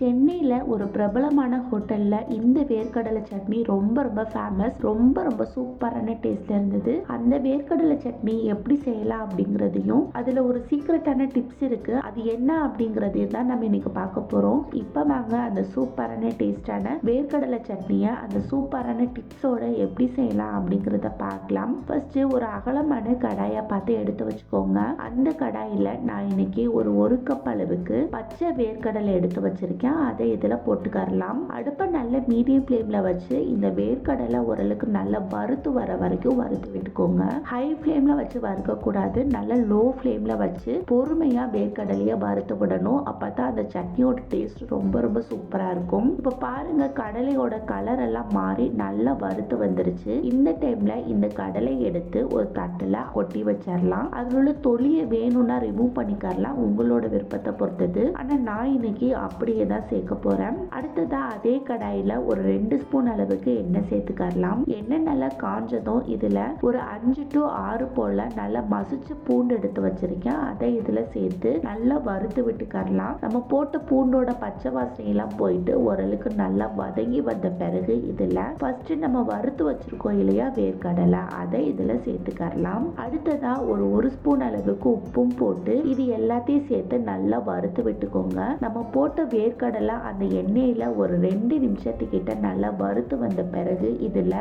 சென்னையில் ஒரு பிரபலமான ஹோட்டலில் இந்த வேர்க்கடலை சட்னி ரொம்ப ரொம்ப ஃபேமஸ். ரொம்ப ரொம்ப சூப்பரான டேஸ்ட்ல இருந்தது. அந்த வேர்க்கடலை சட்னி எப்படி செய்யலாம் அப்படிங்கிறதையும் அதில் ஒரு சீக்ரெட்டான டிப்ஸ் இருக்கு. அது என்ன அப்படிங்கிறதையும் தான் நம்ம இன்னைக்கு பார்க்க போகிறோம். இப்போ வாங்க அந்த சூப்பரான டேஸ்டான வேர்க்கடலை சட்னியை அந்த சூப்பரான டிப்ஸோட எப்படி செய்யலாம் அப்படிங்கிறத பார்க்கலாம். ஃபர்ஸ்ட் ஒரு அகலமான கடாயை பார்த்து எடுத்து வச்சுக்கோங்க. அந்த கடாயில் நான் இன்னைக்கு ஒரு கப் அளவுக்கு பச்சை வேர்க்கடலை எடுத்து வச்சிருக்கேன். அதை இதில் போட்டுக்கரலாம். அடுப்பை நல்ல மீடியம் ஃப்ளேம்ல வச்சு இந்த வேர்க்கடலை ஓரளவுக்கு நல்லா வறுத்து வர வரைக்கும் வறுத்து விட்டுக்கோங்க. ஹை ஃப்ளேம்ல வச்சு வறுக்க கூடாது. நல்ல லோ ஃப்ளேம்ல வச்சு பொறுமையா வேர்க்கடலையை வறுத்து விடணும். அப்பதான் அந்த சட்னியோட டேஸ்ட் ரொம்ப ரொம்ப சூப்பரா இருக்கும். இப்ப பாருங்க, கடலையோட கலர் எல்லாம் மாறி நல்லா வறுத்து வந்துருச்சு. இந்த டைம்ல இந்த கடலை எடுத்து ஒரு தட்டுல கொட்டி வச்சிடலாம். அதில் உள்ள தொலியை வேணும்னா ரிமூவ் பண்ணிக்கரலாம், உங்களோட விருப்பத்தை பொறுத்தது. ஆனா நான் இன்னைக்கு அப்படியே தான் சேர்க்க போறேன். அடுத்ததா அதே கடாயில ஒரு 2 ஸ்பூன் அளவுக்கு எண்ணெய் சேர்த்துக்கரலாம். எண்ணெய் நல்லா காஞ்சதும் இதுல ஒரு 5 to 6 போல நல்லா மசிச்சு பூண்டு எடுத்து வச்சிருக்கேன். அதை இதுல சேர்த்து நல்லா வறுத்து விட்டுக்கரலாம். நம்ம போட்ட பூண்டோட பச்சை வாசனை எல்லாம் போயிட்டு ஓரளவுக்கு நல்லா வதங்கி வந்த பிறகு இதுல ஃபர்ஸ்ட் நம்ம வறுத்து வச்சிருக்கோம் இல்லையா வேர்க்கடலை, அதை இதுல சேர்த்துக்கரலாம். அடுத்ததா ஒரு ஸ்பூன் அளவுக்கு உப்பும் போட்டு இது எல்லாத்தையும் சேர்த்து நல்லா வறுத்து விட்டுக்கோங்க. நம்ம போட்ட வேர்க்கடலை அந்த எண்ணெயில ஒரு 2 நிமிஷத்துக்கிட்ட நல்லா வறுத்து வந்த பிறகு இதுல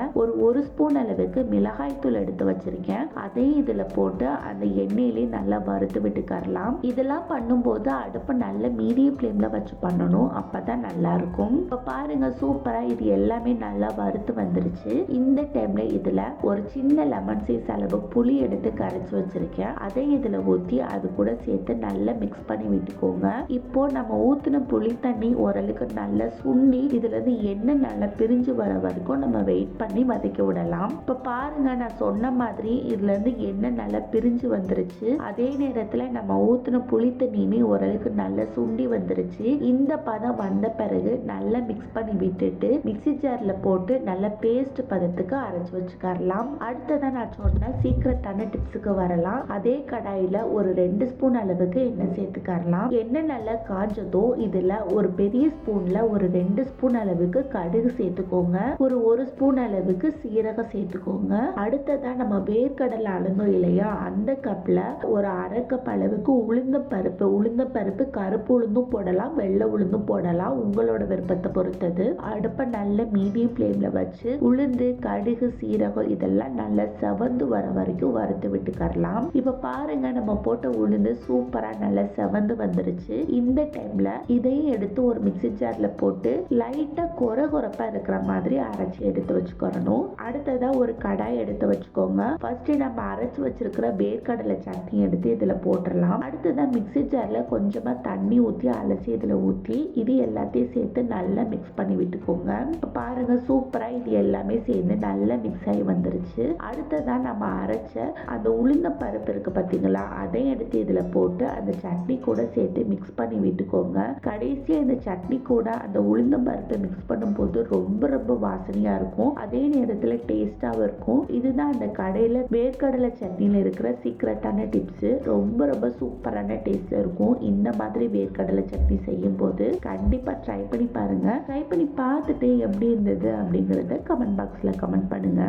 ஒரு ஸ்பூன் அளவுக்கு மிளகாய் தூள் எடுத்து வச்சிருக்கேன். அதையும் இதுல போட்டு அந்த எண்ணெயிலே நல்லா வறுத்து விட்டுக்கரலாம். இதெல்லாம் பண்ணும்போது அடுப்பை நல்ல மீடியம் ஃப்ளேம்ல வச்சு பண்ணணும். அப்பதான் நல்லா இருக்கும். இப்ப பாருங்க, சூப்பரா இது எல்லாமே நல்லா வறுத்து வந்துருச்சு. இந்த டைம்ல இதுல ஒரு சின்ன லெமன் சைஸ் அளவு புளி எடுத்து கரைச்சு வச்சிருக்கேன். அதை இதுல ஊத்தி அது கூட சேர்த்து நல்லா மிக்ஸ் பண்ணி விட்டுக்கோங்க. இப்போ நம்ம ஊத்தின புளி தண்ணி ஓரளவுக்கு நல்லா சுண்டி இதுல இருந்து எண்ணெய் நல்லா பிரிஞ்சு வர வரைக்கும் நம்ம வெயிட் பண்ணி வதக்க விடலாம். இப்ப பாருங்க, நான் சொன்ன மாதிரி இதுல இருந்து எண்ணெய் நல்லா பிரிஞ்சு வந்துருச்சு. அதே நேரத்துல நம்ம ஊத்தின புளி தண்ணியுமே ஓரளவுக்கு நல்லா சுண்டி வந்துருச்சு. இந்த பதம் வந்த பிறகு நல்லா மிக்ஸ் பண்ணி விட்டுட்டு மிக்ஸி ஜார்ல போட்டு நல்லா பேஸ்ட் பதத்துக்கு அரைச்சு வச்சுக்கரலாம். அடுத்ததான் நான் சொன்ன சீக்ரெட்டான டிப்ஸுக்கு வரலாம். அதே கடாயில ஒரு 2 ஸ்பூன் அளவுக்கு எண்ணெய் சேர்த்துக்கரலாம். எண்ணெய் நல்லா காஞ்சதோ இதுல ஒரு பெரிய ஸ்பூன்ல ஒரு 2 ஸ்பூன் அளவுக்கு கடுகு சேர்த்துக்கோங்க. ஒரு ஸ்பூன் அளவுக்கு சீரகம் சேர்த்துக்கோங்க. அடுத்ததா நம்ம வேர்க்கடலை அளந்தோம் இல்லையா, அந்த கப்ல ஒரு அரை கப் அளவுக்கு உளுந்த பருப்பு கருப்பு உளுந்தும் போடலாம், வெள்ளை உளுந்தும் போடலாம், உங்களோட விருப்பத்தை பொறுத்தது. அடுப்பை நல்ல மீடியம் ஃப்ளேம்ல வச்சு உளுந்து கடுகு சீரகம் இதெல்லாம் நல்லா செவந்து வர வரைக்கும் வறுத்து விட்டுக்கரலாம். இப்ப பாருங்க, நம்ம போட்ட உளுந்து சூப்பரா நல்லா செவந்து வந்துருச்சு. இந்த டைம்ல இதையும் எடுத்து ஒரு மிக்ஸி ஜார்ல போட்டு லைட்டா கொரகொரப்பா இருக்கிற மாதிரி அரைச்சி எடுத்து வச்சுக்கணும். அடுத்ததா ஒரு கடாய் எடுத்து வச்சுக்கோங்க. ஃபர்ஸ்ட் நம்ம அரைச்சு வச்சிருக்கிற வேர்க்கடலை சட்னி எடுத்து இதுல போட்டுடலாம். அடுத்ததா மிக்ஸி ஜார்ல கொஞ்சமா தண்ணி ஊத்தி அலசி இதுல ஊத்தி இது எல்லாத்தையும் சேர்த்து நல்லா மிக்ஸ் பண்ணி விட்டுக்கோங்க. பாருங்க, சூப்பரா இது எல்லாமே சேர்ந்து நல்லா மிக்ஸ் ஆகி வந்துருச்சு. அடுத்ததா நம்ம அரைச்ச அந்த உளுந்த பருப்பு இருக்கு பாத்தீங்களா, அதை எடுத்து இதுல போட்டு அந்த சட்னி கூட சேர்த்து மிக்ஸ் பண்ணி விட்டுக்கோங்க. கடைசியா இந்த சட்னி கூட அந்த உளுந்தம் பருப்பை மிக்ஸ் பண்ணும்போது ரொம்ப ரொம்ப வாசனையா இருக்கும். அதே நேரத்துல டேஸ்டாவும் இருக்கும். இதுதான் அந்த கடையில வேர்க்கடலை சட்னியில இருக்கிற சீக்ரெட்டான டிப்ஸ். ரொம்ப ரொம்ப சூப்பரான டேஸ்ட் இருக்கும். இந்த மாதிரி வேர்க்கடலை சட்னி செய்யும் போது கண்டிப்பா ட்ரை பண்ணி பாருங்க. ட்ரை பண்ணி பார்த்துட்டு எப்படி இருந்தது அப்படிங்கறத கமெண்ட் பாக்ஸ்ல கமெண்ட் பண்ணுங்க.